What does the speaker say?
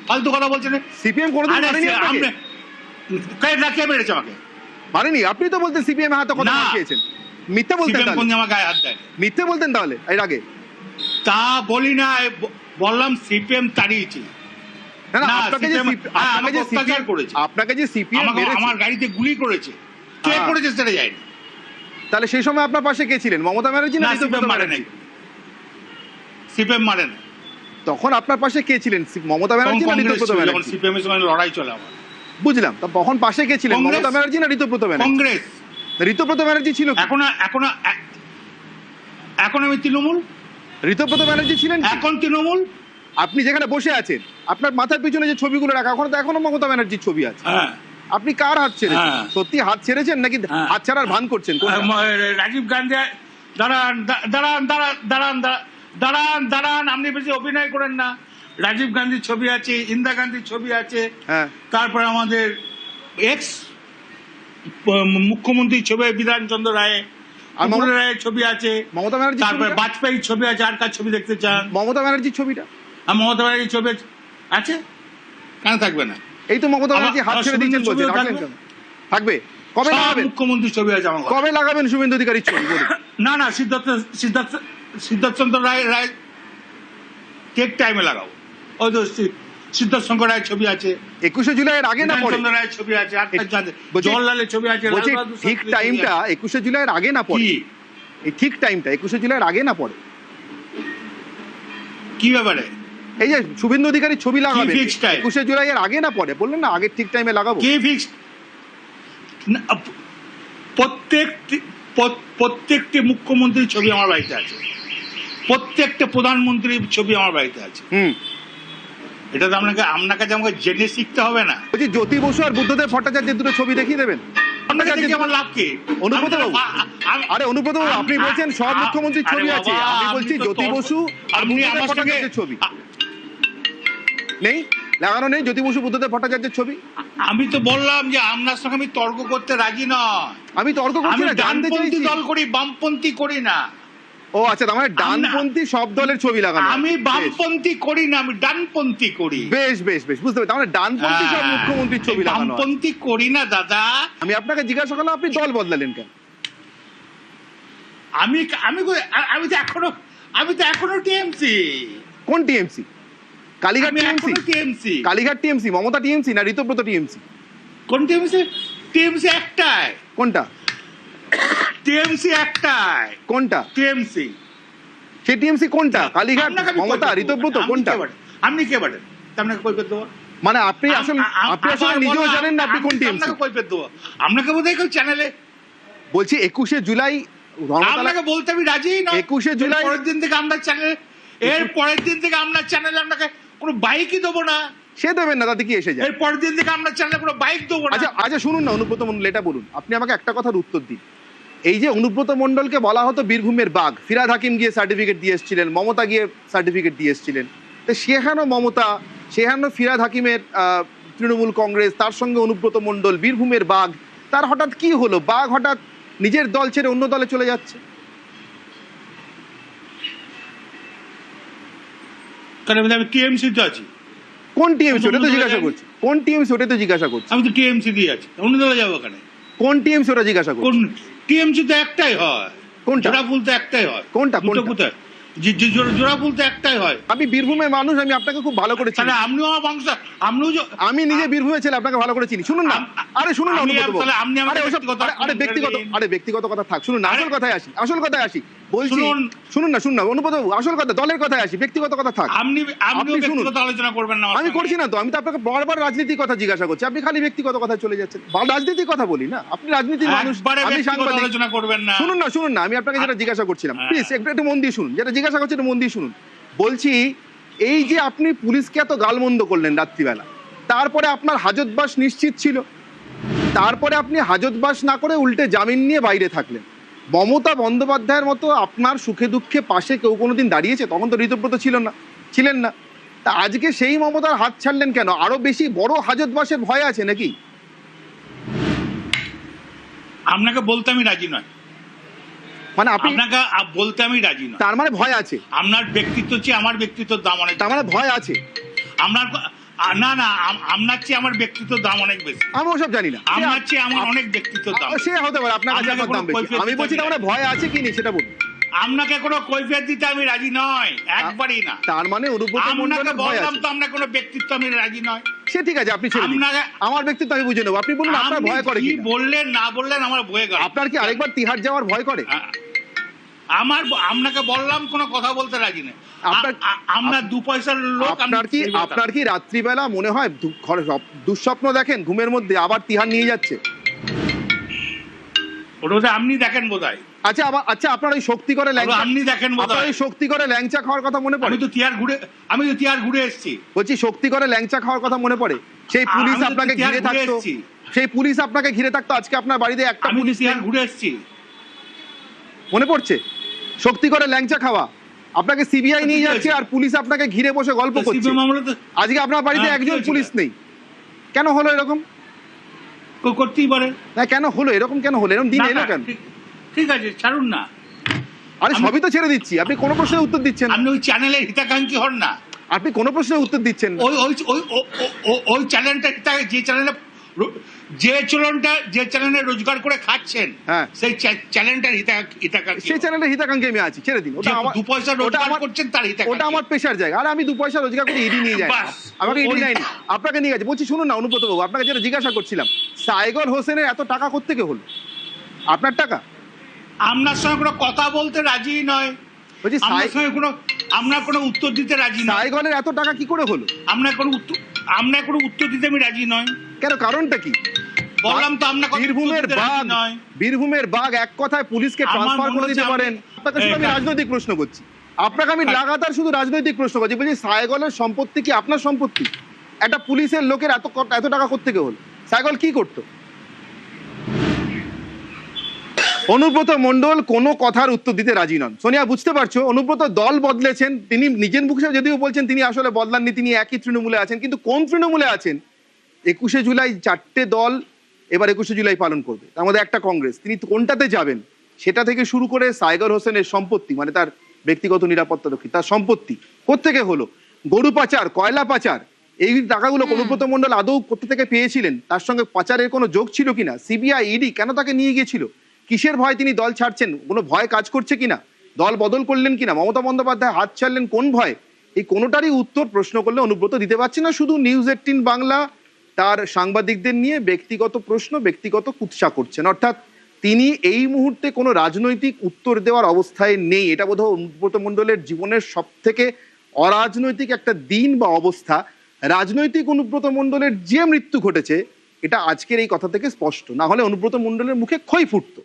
ফালতু কথা বলছেন। সিপিএম কোনোদিন মারেনি আপনাকে? কে মেরেছে আমাকে? মারেনি? আপনি তো বলতেন সিপিএম হাতে কথা খেয়েছেন, মিথ্যা বলতেন। সিপিএম কোন আমার গায়ে হাত দেয়? মিথ্যে বলতেন তাহলে এর আগে? তা বলি না, বললাম সিপিএম তাড়িয়েছি। আপনাকে যে সিপিএম আমার গাড়িতে গুলি করেছে, কে করেছে সেটা জানি। তাহলে সেই সময় আপনার পাশে কে ছিলেন, মমতা ব্যানার্জি না সিপিএম মারে নাই? সিপিএম মারে না। তখন আপনার পাশে কে ছিলেন, মমতা ব্যানার্জি না ঋতুব্রত ব্যানার্জি? সিপিএম এর সঙ্গে লড়াই চলে আমার। বুঝলাম, তখন পাশে কে ছিলেন, মমতা ব্যানার্জি না ঋতুব্রত ব্যানার্জি? কংগ্রেস। ঋতুব্রত ব্যানার্জি ছিল? এখন আমি তৃণমূল। ঋতুব্রত ব্যানার্জি ছিলেন এখন তৃণমূল। আপনি যেখানে বসে আছেন আপনার মাথার পিছনে যে ছবিগুলো রাখা, ওখানে তো এখনো মমতা ব্যানার্জির ছবি আছে। আপনি কার হাত ছেড়েছেন? সত্যি হাত ছেড়েছেন নাকি হাত ছাড়ার ভান করছেন? রাজীব গান্ধী। দাঁড়ান দাঁড়ান দাঁড়ান দাঁড়ান দাঁড়ান, আপনি বেশি অভিনয় করেন না। রাজীব গান্ধীর ছবি আছে, ইন্দিরা গান্ধীর ছবি আছে, তারপরে আমাদের এক্স মুখ্যমন্ত্রীর ছবি বিধানচন্দ্র রায়, রায়ের ছবি আছে, মমতা ব্যানার্জি, তারপরে বাজপেয়ীর ছবি আছে। আর কার ছবি দেখতে চান? মমতা ব্যানার্জির ছবিটা। মমতা ব্যানার্জির ছবি আছে, কেন থাকবে না? এই তো মমতা ব্যানার্জি হাত ছেড়ে দিচ্ছেন বলছেন, থাকবে। কবে লাগাবেন? মুখ্যমন্ত্রীর ছবি আছে আমার। কবে লাগাবেন শুভেন্দু অধিকারীর ছবি? না না, সিদ্ধার্থচন্দ্র রায় ঠিক টাইমে লাগাবো। ওই তো সিদ্ধার্থ শঙ্কর রায়ের ছবি আছে, 21শে জুলাইয়ের আগে না পরে? রায়ের ছবি আছে, জওহরলালের ছবি আছে। ঠিক টাইমটা 21শে জুলাইয়ের আগে না পরে? এই ঠিক টাইমটা 21শে জুলাইয়ের আগে না পরে? কি ব্যাপারে? এই যে শুভেন্দু অধিকারীর ছবি লাগাবেন 21শে জুলাইয়ের আগে না পরে? বললেন না আগে ঠিক টাইমে লাগাবো। কি ফিক্সড? প্রত্যেকটি মুখ্যমন্ত্রীর ছবি আমার বাড়িতে আছে, প্রত্যেকটা প্রধানমন্ত্রীর ছবি আমার বাড়িতে আছে। এটা তো আপনাকে আমাকে জেনে শিখতে হবে না। বলছি জ্যোতি বসু আর বুদ্ধদেব ভট্টাচার্যের দুটো ছবি দেখিয়ে দেবেন। আমার লাভ কি? অনুব্রত বাবু, আরে অনুব্রত বাবু, আপনি বলছেন সব মুখ্যমন্ত্রীর ছবি আছে, আমি বলছি জ্যোতি বসু আর বুদ্ধদেব ভট্টাচার্যের ছবি নেই, লাগানো নেই জ্যোতি বসু বুদ্ধদেব ভট্টাচার্যের ছবি। আমি তো বললাম যে আপনার সঙ্গে আমি তর্ক করতে রাজি নয়। আমি তর্ক করছি না, জানতে চাইছি। দল করি, বামপন্থী করি না। ও আচ্ছা, তার মানে ডানপন্থী সব দলের ছবি লাগানো। আমি বামপন্থী করি না, আমি ডানপন্থী করি। বেশ বেশ বেশ, বুঝতে পারছি। তার মানে ডানপন্থী সব মুখ্যমন্ত্রীর ছবি লাগানো। বামপন্থী করি না দাদা। আমি আপনাকে জিজ্ঞাসা করলাম আপনি দল বদলালেন কেন? আমি তো এখনো টিএমসি। কোন TMC? Kalighat TMC? Kalighat TMC, Mamata TMC না ঋতুব্রত টিএমসি? কোন টিএমসি? টিএমসি একটাই। কোনটা? টিএমসি একটাই। কোনটা টিএমসি? সে টিএমসি কোনটা? কালীঘাট, মমতা, ঋতুব্রত, কোনটা? আপনি কে বলেন? আপনাকে কই পেতে দেবো? মানে আপনি আসলে নিজেও জানেন না আপনি কোন টিএমসি? আপনাকে কই পেতে দেবো? আপনাকে বোধহয় কেউ চ্যানেলে বলছি 21শে জুলাই আপনাকে বলতে আমি রাজি না। 21শে জুলাই পরের দিন থেকে আমরা চ্যানেলে, এর পরের দিন থেকে আমরা চ্যানেলে আপনাকে কোনো বাইকই দেবো না। সে দেবেন না, তাতে কি এসে যায়? এর পরের দিন থেকে আমরা চ্যানেলে কোনো বাইক দেবো না। আচ্ছা শুনুন না অনুব্রত মণ্ডল, এটা বলুন, আপনি আমাকে একটা কথার উত্তর দিন। এই যে অনুব্রত মণ্ডলকে বলা হতো বীরভূমের বাঘ, ফিরহাদ হাকিম গিয়ে সার্টিফিকেট দিয়ে এসেছিলেন, মমতা গিয়ে সার্টিফিকেট দিয়ে এসেছিলেন, তো সেখানে মমতা, সেখানে ফিরহাদ হাকিমের তৃণমূল কংগ্রেস, তার সঙ্গে অনুব্রত মণ্ডল, বীরভূমের বাঘ, তার হঠাৎ কি হলো? বাঘ হঠাৎ নিজের দল ছেড়ে অন্য দলে চলে যাচ্ছে। আমি টিএমসি তে আছি। কোন টিএমসি ওটা তো জিজ্ঞাসা করছি? কোন টিএমসি ওটা তো জিজ্ঞাসা করছি? আমি তো টিএমসি দিয়ে আছি, অন্য দলে যাবো ওখানে? কোন টিএমসি ওটা জিজ্ঞাসা করছি? কোন টিএমসি তো একটাই হয়। কোনটা? জোড়াফুল তো একটাই হয়। কোনটা? কোনটা? জোড়াফুল তো একটাই হয়। আমি বীরভূমের মানুষ, আমি আপনাকে খুব ভালো করে চিনি। আপনিও আমার বংশ, আমি নিজে বীরভূমের ছেলে, আপনাকে ভালো করে চিনি। শুনুন না, আরে শুনুন না অনুব্রত, আরে ব্যক্তিগত কথা থাক, শুনুন না, আসল কথায় আসি। বলছি শুনুন না অনুব্রত বাবু, আসল কথা, দলের কথায় আসি, ব্যক্তিগত কথা থাক। আপনি ব্যক্তিগত আলোচনা করবেন না। আমি করছি না তো, আমি তো আপনাকে বারবার রাজনীতির কথা জিজ্ঞাসা করছি, আপনি খালি ব্যক্তিগত কথা চলে যাচ্ছেন। রাজনীতির কথা বলি না, আপনি রাজনীতির মানুষ, আমি সাংবাদিক। আলোচনা করবেন না। শুনুন না, আমি আপনাকে যেটা জিজ্ঞাসা করছিলাম, প্লিজ একটু মন দিয়ে শুনুন, যেটা জিজ্ঞাসা করছি একটু মন দিয়ে শুনুন। বলছি এই যে আপনি পুলিশকে এত গালমন্দ করলেন রাত্রিবেলা, তারপরে আপনার হাজতবাস নিশ্চিত ছিল, তারপরে আপনি হাজতবাস না করে উল্টে জামিন নিয়ে বাইরে থাকলেন। মমতা বন্দ্যোপাধ্যায়ের মতো আপনার সুখে দুঃখে পাশে কেউ কোনোদিন দাঁড়িয়েছে? তখন তো ঋতুব্রত ছিলেন না। তা আজকে সেই মমতার হাত ছাড়লেন কেন? আরো বেশি বড় হাজতবাসের ভয় আছে নাকি? আপনাকে বলতে আমি রাজি নয়। মানে আপনাকে বলতে আমি রাজি নয়, তার মানে ভয় আছে? আপনার ব্যক্তিত্ব চেয়ে আমার ব্যক্তিত্ব দাম অনেক। তার মানে ভয় আছে? না না, আপনার চেয়ে আমার ব্যক্তিত্বের দাম অনেক বেশি। আমি ওসব জানি না। আপনার চেয়ে আমার অনেক ব্যক্তিত্বের দাম। সে হতে পারে, আপনার কাছে আমার দাম বেশি। আমি বলছি তাহলে ভয় আছে কি নেই সেটা বলুন। আপনাকে কোনো কৈফিয়ত দিতে আমি রাজি নয়, একবারই না। তার মানে অনুব্রত মণ্ডলের ভয় আছে। তো আমরা কোনো ব্যক্তিত্ব আমি রাজি নয়। সে ঠিক আছে, আপনি ছেড়ে দিন। আমার ব্যক্তিত্ব আমি বুঝে নেবো। আপনি বলুন আপনার ভয় করে কি? বললেন না বললেন আমার ভয় করে। আপনার কি আরেকবার তিহার যাওয়ার ভয় করে? আপনাকে বললাম কোনো কথা বলতে রাজি নেই। আমরা 2 পয়সার লোক। আপনার কি রাত্রিবেলা মনে হয় দুঃস্বপ্ন দেখেন ঘুমের মধ্যে আবার তিহার নিয়ে যাচ্ছে? ওটা আপনি দেখেন বোধহয়। আচ্ছা আপনার ওই শক্তি করে আপনি দেখেন বোধহয়। শক্তি করে ল্যাংচা খাওয়ার কথা মনে পড়ে? আমি তো তিহার ঘুরে এসেছি। বলছি শক্তি করে ল্যাংচা খাওয়ার কথা মনে পড়ে? সেই পুলিশ আপনাকে ঘিরে থাকতো, সেই পুলিশ আপনাকে ঘিরে থাকতো, আজকে আপনার বাড়িতে একটা পুলিশ তিহার ঘুরে এসেছি। মনে পড়ছে? শক্তি করে ল্যাংচা খাওয়া, আপনাকে সিবিআই নিয়ে যাচ্ছে আর পুলিশ আপনাকে ঘিরে বসে গল্প করছে। আজকে আপনার বাড়িতে একজন পুলিশ নেই, কেন হলো এরকম? করতেই পারে না, কেন হলো এরকম? কেন হলো এরকম? দিন এলো কেন? ঠিক আছে ছাড়ুন না। আরে সবই তো ছেড়ে দিচ্ছি, আপনি কোনো প্রশ্নের উত্তর দিচ্ছেন। আপনি ওই চ্যানেলের হিতাকাঙ্ক্ষী হন না। আপনি কোনো প্রশ্নের উত্তর দিচ্ছেন না। ওই চ্যানেলটা, যে চ্যানেলে রোজগার করে খাচ্ছেন, সেই চ্যানেলটার হিতাকাঙ্ক্ষী। সেই চ্যানেলের হিতাকাঙ্ক্ষী আমি আছি, ছেড়ে দিন। ওটা আমার 2 পয়সা রোজগার করছেন তার হিতাকাঙ্ক্ষী। ওটা আমার পেশার জায়গা। আর আমি 2 পয়সা রোজগার করে ইডি নিয়ে যাই, আমাকে ইডি নেয়নি, আপনাকে নিয়ে গেছে। বলছি শুনুন না অনুব্রত বাবু, আপনাকে যেটা জিজ্ঞাসা করছিলাম, সাইগর হোসেনের এত টাকা কোত্থেকে হলো? আপনার টাকা? আপনার সঙ্গে কোনো কথা বলতে রাজি নয়। বলছি আমরা কোনো উত্তর দিতে রাজি নয়। সাইগরের এত টাকা কি করে হলো? আমরা কোনো উত্তর দিতে আমি রাজি নয়। কেন, কারণটা কি? বললাম তো আমরা বীরভূমের বাঘ এক কথায় পুলিশকে ট্রান্সফার করে দিতে পারেন। আপনাকে শুধু আমি রাজনৈতিক প্রশ্ন করছি, আপনাকে আমি লাগাতার শুধু রাজনৈতিক প্রশ্ন করছি। বলছি সাইগলের সম্পত্তি কি আপনার সম্পত্তি? একটা পুলিশের লোকের এত টাকা কোত্থেকে হলো? সাইগল কি করতো? অনুব্রত মণ্ডল কোনো কথার উত্তর দিতে রাজি নন। সোনিয়া, বুঝতে পারছো অনুব্রত দল বদলেছেন, তিনি নিজের মুখে যদিও বলছেন তিনি আসলে বদলাননি, তিনি একই তৃণমূলে আছেন, কিন্তু কোন তৃণমূলে আছেন? 21শে জুলাই 4টে দল এবার 21শে জুলাই পালন করবে, তার মধ্যে একটা কংগ্রেস। তিনি কোনটাতে যাবেন সেটা থেকে শুরু করে সাইগর হোসেনের সম্পত্তি, মানে তার ব্যক্তিগত নিরাপত্তা রক্ষী, তার সম্পত্তি কোত্থেকে হলো, গরু পাচার, কয়লা পাচার, এই টাকাগুলো অনুব্রত মণ্ডল আদৌ কোথা থেকে পেয়েছিলেন, তার সঙ্গে পাচারের কোনো যোগ ছিল কিনা, সিবিআই ইডি কেন তাকে নিয়ে গিয়েছিল, কিসের ভয় তিনি দল ছাড়ছেন, কোনো ভয় কাজ করছে কিনা, দল বদল করলেন কিনা, মমতা বন্দ্যোপাধ্যায় হাত ছাড়লেন কোন ভয়, এই কোনোটারই উত্তর প্রশ্ন করলে অনুব্রত দিতে পারছে না। শুধু নিউজ 18 বাংলা তার সাংবাদিকদের নিয়ে ব্যক্তিগত প্রশ্ন, ব্যক্তিগত কুৎসা করছেন। অর্থাৎ তিনি এই মুহূর্তে কোনো রাজনৈতিক উত্তর দেওয়ার অবস্থায় নেই। এটা বোধহয় অনুব্রত মণ্ডলের জীবনের সব থেকে অরাজনৈতিক একটা দিন বা অবস্থা। রাজনৈতিক অনুব্রত মণ্ডলের যে মৃত্যু ঘটেছে এটা আজকের এই কথা থেকে স্পষ্ট, না হলে অনুব্রত মণ্ডলের মুখে খই ফুটতো।